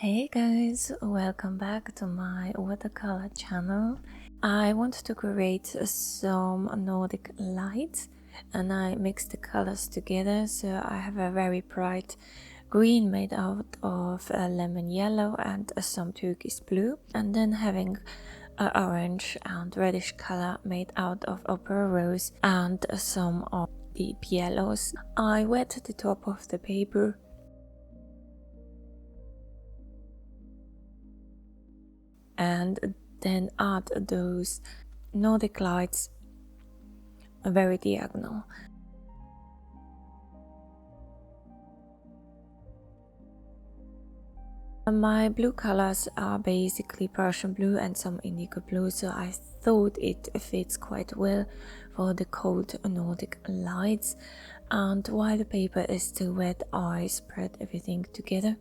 Hey guys, welcome back to my watercolor channel. I want to create some Nordic lights and I mixed the colors together, so I have a very bright green made out of lemon yellow and some turquoise blue, and then having an orange and reddish color made out of opera rose and some of deep yellows. I wet the top of the paper and then add those Nordic lights very diagonal. My blue colors are basically Prussian blue and some indigo blue, so I thought it fits quite well for the cold Nordic lights. And while the paper is still wet, I spread everything together.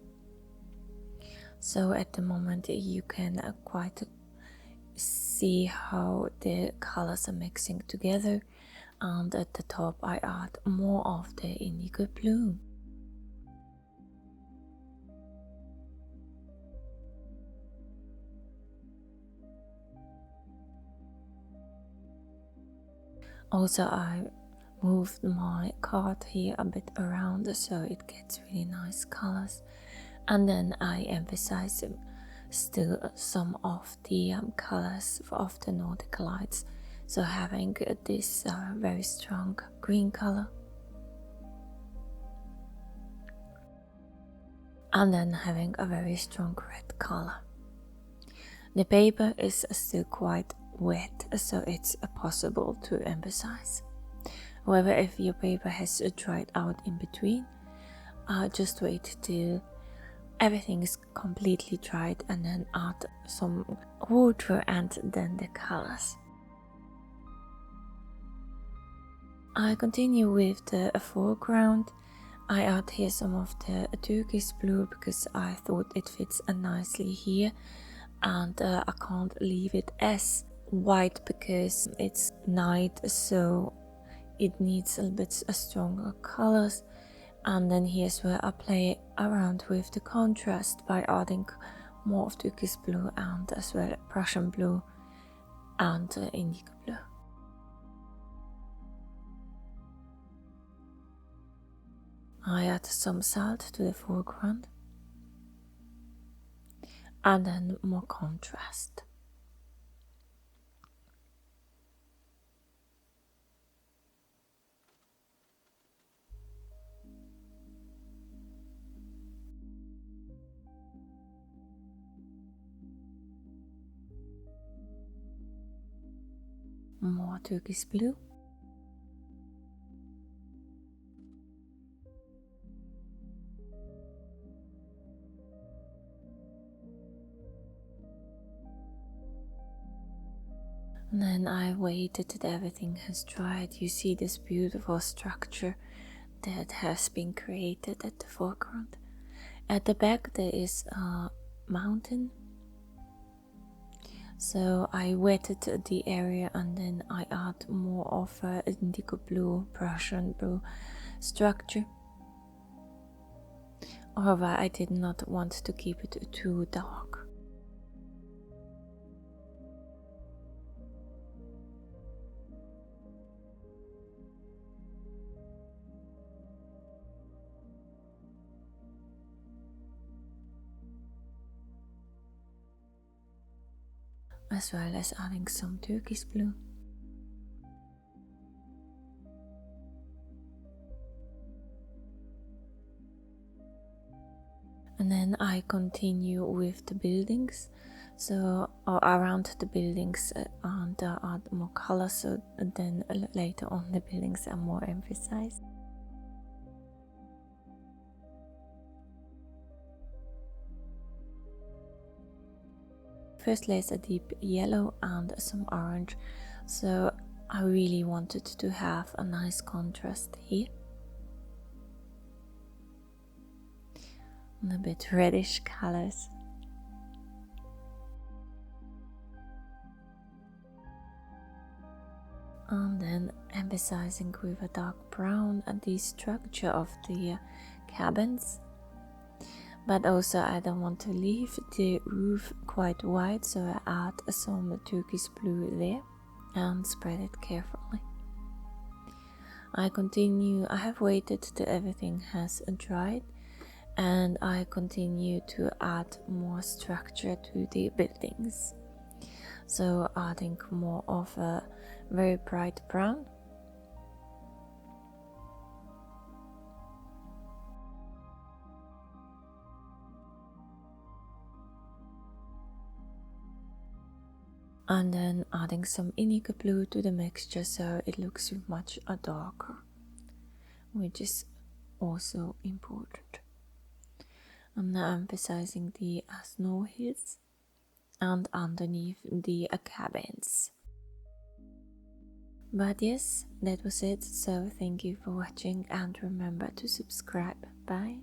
So at the moment you can quite see how the colors are mixing together, and at the top I add more of the indigo blue. Also I moved my card here a bit around so it gets really nice colors, and then I emphasize still some of the colors of the Nordic lights, so having this very strong green color and then having a very strong red color. The paper is still quite wet, so it's possible to emphasize. However, if your paper has dried out in between, just wait till everything is completely dried and then add some water and then the colors. I continue with the foreground. I add here some of the turquoise blue because I thought it fits nicely here, and I can't leave it as white because it's night, so it needs a little bit stronger colors. And then here's where I play around with the contrast by adding more of turquoise blue and as well Prussian blue and indigo blue. I add some salt to the foreground and then more contrast. More turquoise blue. And then I waited till everything has dried. You see this beautiful structure that has been created at the foreground. At the back there is a mountain. So I wetted the area and then I add more of a indigo blue, Prussian blue structure. However, I did not want to keep it too dark. As well as adding some turquoise blue. And then I continue with the buildings, so around the buildings and add more color, so then later on the buildings are more emphasized. First layer a deep yellow and some orange, so I really wanted to have a nice contrast here. And a bit reddish colors. And then emphasizing with a dark brown and the structure of the cabins. But also I don't want to leave the roof quite wide, so I add some turquoise blue there and spread it carefully. I have waited till everything has dried, and I continue to add more structure to the buildings. So adding more of a very bright brown. And then adding some indigo blue to the mixture so it looks much darker, which is also important. I'm now emphasizing the snow hills and underneath the cabins. But yes, that was it, so thank you for watching and remember to subscribe. Bye.